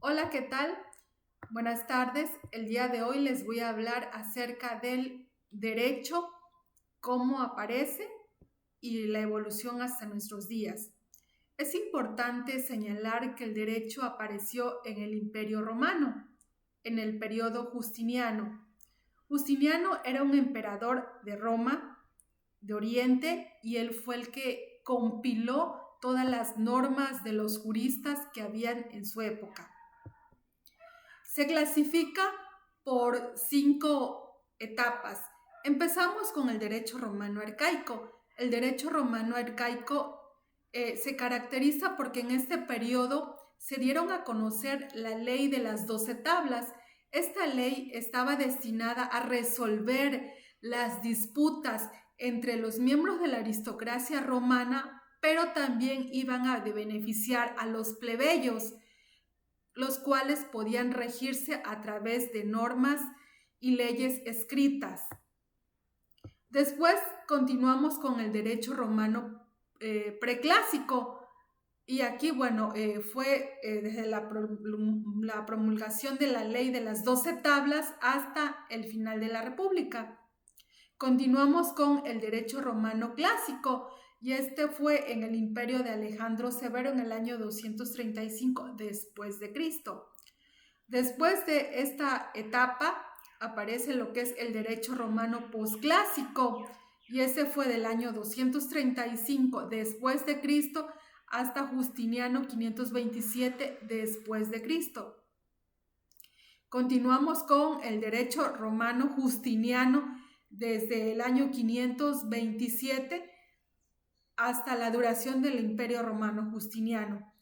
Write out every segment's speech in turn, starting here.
Hola, ¿qué tal? Buenas tardes. El día de hoy les voy a hablar acerca del derecho, cómo aparece y la evolución hasta nuestros días. Es importante señalar que el derecho apareció en el Imperio Romano, en el periodo Justiniano. Justiniano era un emperador de Roma, de Oriente, y él fue el que compiló todas las normas de los juristas que habían en su época. Se clasifica por 5 etapas. Empezamos con el derecho romano arcaico. El derecho romano arcaico se caracteriza porque en este periodo se dieron a conocer la ley de las 12 tablas. Esta ley estaba destinada a resolver las disputas entre los miembros de la aristocracia romana, pero también iban a beneficiar a los plebeyos, los cuales podían regirse a través de normas y leyes escritas. Después continuamos con el derecho romano preclásico, y aquí, fue desde la promulgación de la ley de las 12 tablas hasta el final de la República. Continuamos con el derecho romano clásico, y este fue en el imperio de Alejandro Severo en el año 235 después de Cristo. Después de esta etapa aparece lo que es el derecho romano posclásico, y ese fue del año 235 después de Cristo hasta Justiniano 527 después de Cristo. Continuamos con el derecho romano justiniano desde el año 527 hasta la duración del Imperio Romano Justiniano.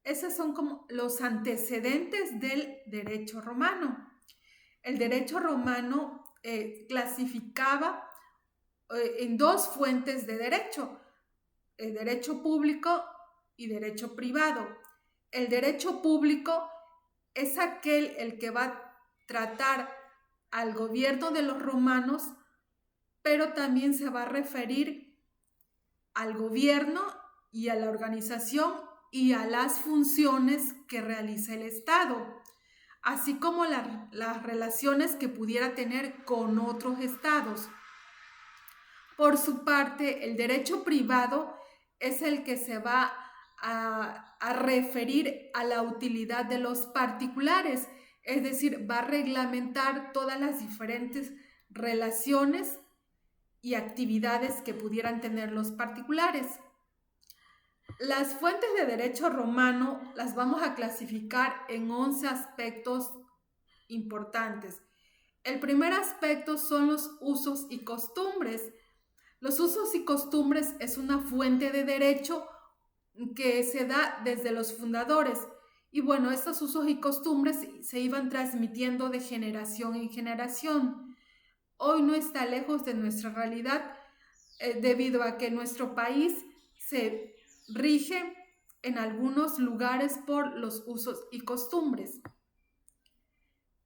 Esos son como los antecedentes del derecho romano. El derecho romano clasificaba en 2 fuentes de derecho: el derecho público y derecho privado. El derecho público es aquel el que va a tratar al gobierno de los romanos, pero también se va a referir al gobierno y a la organización y a las funciones que realiza el Estado, así como las relaciones que pudiera tener con otros estados. Por su parte, el derecho privado es el que se va a referir a la utilidad de los particulares, es decir, va a reglamentar todas las diferentes relaciones y actividades que pudieran tener los particulares. Las fuentes de derecho romano las vamos a clasificar en 11 aspectos importantes. El primer aspecto son los usos y costumbres. Los usos y costumbres es una fuente de derecho que se da desde los fundadores. Y bueno, estos usos y costumbres se iban transmitiendo de generación en generación. Hoy no está lejos de nuestra realidad, debido a que nuestro país se rige en algunos lugares por los usos y costumbres.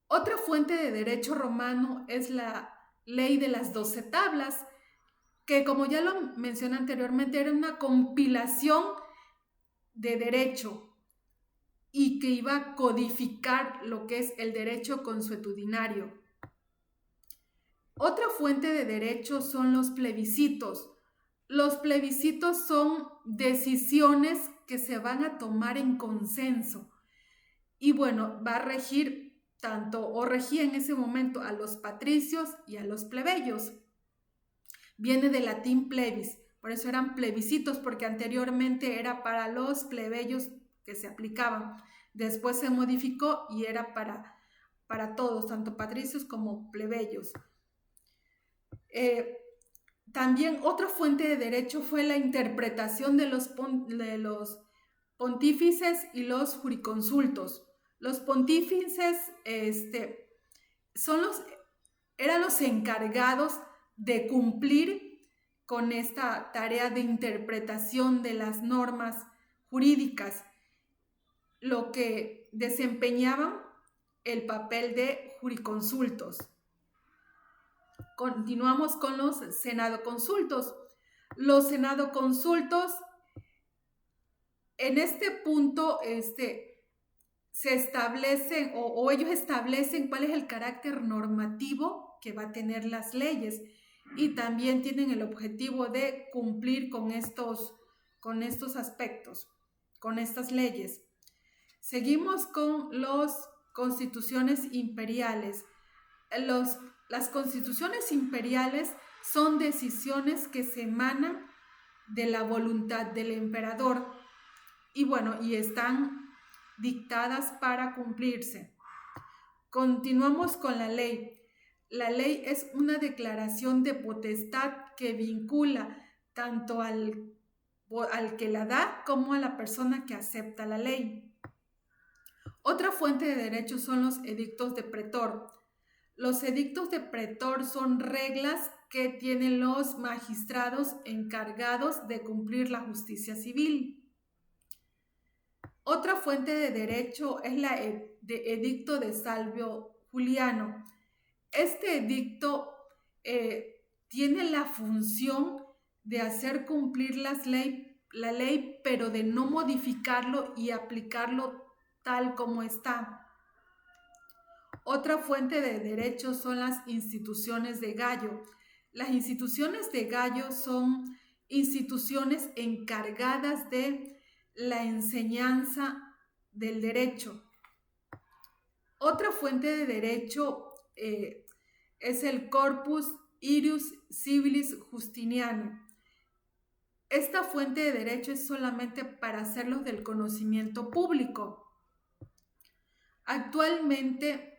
Otra fuente de derecho romano es la ley de las 12 tablas, que, como ya lo mencioné anteriormente, era una compilación de derecho y que iba a codificar lo que es el derecho consuetudinario. Otra fuente de derecho son los plebiscitos. Los plebiscitos son decisiones que se van a tomar en consenso, y bueno, va a regir regía en ese momento a los patricios y a los plebeyos. Viene del latín plebis, por eso eran plebiscitos, porque anteriormente era para los plebeyos que se aplicaban. Después se modificó y era para todos, tanto patricios como plebeyos. También otra fuente de derecho fue la interpretación de los pontífices y los jurisconsultos. Los pontífices eran los encargados de cumplir con esta tarea de interpretación de las normas jurídicas, lo que desempeñaban el papel de jurisconsultos. Continuamos con los senadoconsultos. Los senadoconsultos, en este punto, se establecen o ellos establecen cuál es el carácter normativo que va a tener las leyes y también tienen el objetivo de cumplir con estos aspectos, con estas leyes. Seguimos con las constituciones imperiales. Las constituciones imperiales son decisiones que se emanan de la voluntad del emperador y están dictadas para cumplirse. Continuamos con la ley. La ley es una declaración de potestad que vincula tanto al que la da como a la persona que acepta la ley. Otra fuente de derecho son los edictos de pretor. Los edictos de pretor son reglas que tienen los magistrados encargados de cumplir la justicia civil. Otra fuente de derecho es la de edicto de Salvio Juliano. Este edicto tiene la función de hacer cumplir la ley, pero de no modificarlo y aplicarlo tal como está. Otra fuente de derecho son las instituciones de Gallo. Las instituciones de Gallo son instituciones encargadas de la enseñanza del derecho. Otra fuente de derecho es el Corpus Ius Civilis Justiniano. Esta fuente de derecho es solamente para hacerlos del conocimiento público. Actualmente,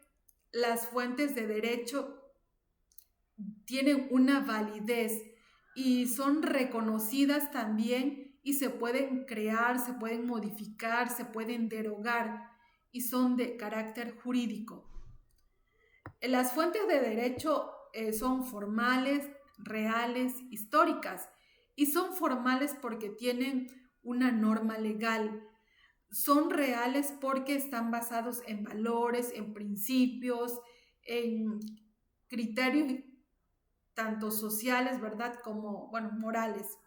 las fuentes de derecho tienen una validez y son reconocidas también y se pueden crear, se pueden modificar, se pueden derogar y son de carácter jurídico. Las fuentes de derecho son formales, reales, históricas y son formales porque tienen una norma legal. Son reales porque están basados en valores, en principios, en criterios tanto sociales, ¿verdad?, como, morales.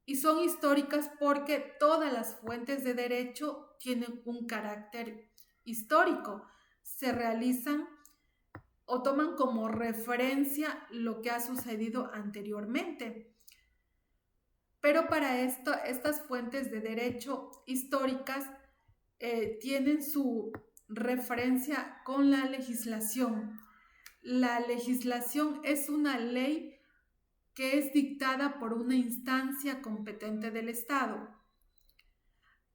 Y son históricas porque todas las fuentes de derecho tienen un carácter histórico. Se realizan o toman como referencia lo que ha sucedido anteriormente. Pero para esto, estas fuentes de derecho históricas tienen su referencia con la legislación. La legislación es una ley que es dictada por una instancia competente del Estado.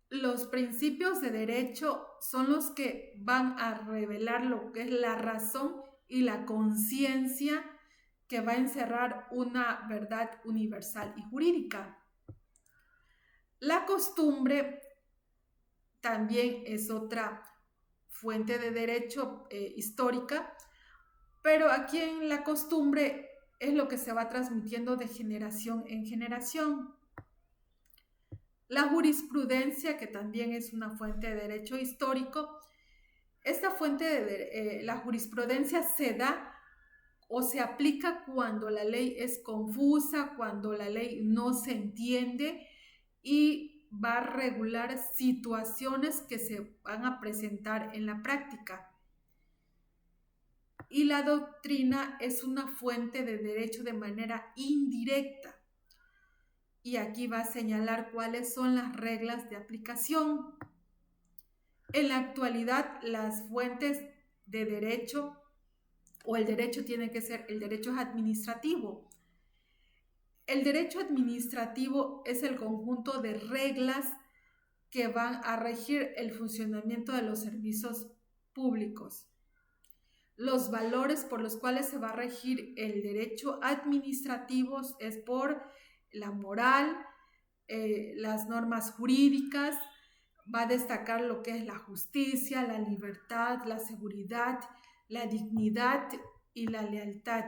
Los principios de derecho son los que van a revelar lo que es la razón y la conciencia que va a encerrar una verdad universal y jurídica. La costumbre también es otra fuente de derecho histórica, pero aquí en la costumbre es lo que se va transmitiendo de generación en generación. La jurisprudencia, que también es una fuente de derecho histórico, esta fuente de la jurisprudencia se da o se aplica cuando la ley es confusa, cuando la ley no se entiende y va a regular situaciones que se van a presentar en la práctica. Y la doctrina es una fuente de derecho de manera indirecta. Y aquí va a señalar cuáles son las reglas de aplicación. En la actualidad, las fuentes de derecho o el derecho tiene que ser, el derecho administrativo. El derecho administrativo es el conjunto de reglas que van a regir el funcionamiento de los servicios públicos. Los valores por los cuales se va a regir el derecho administrativo es por la moral, las normas jurídicas, va a destacar lo que es la justicia, la libertad, la seguridad, la dignidad y la lealtad.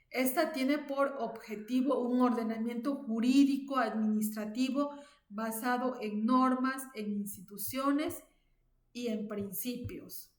Esta tiene por objetivo un ordenamiento jurídico administrativo basado en normas, en instituciones y en principios.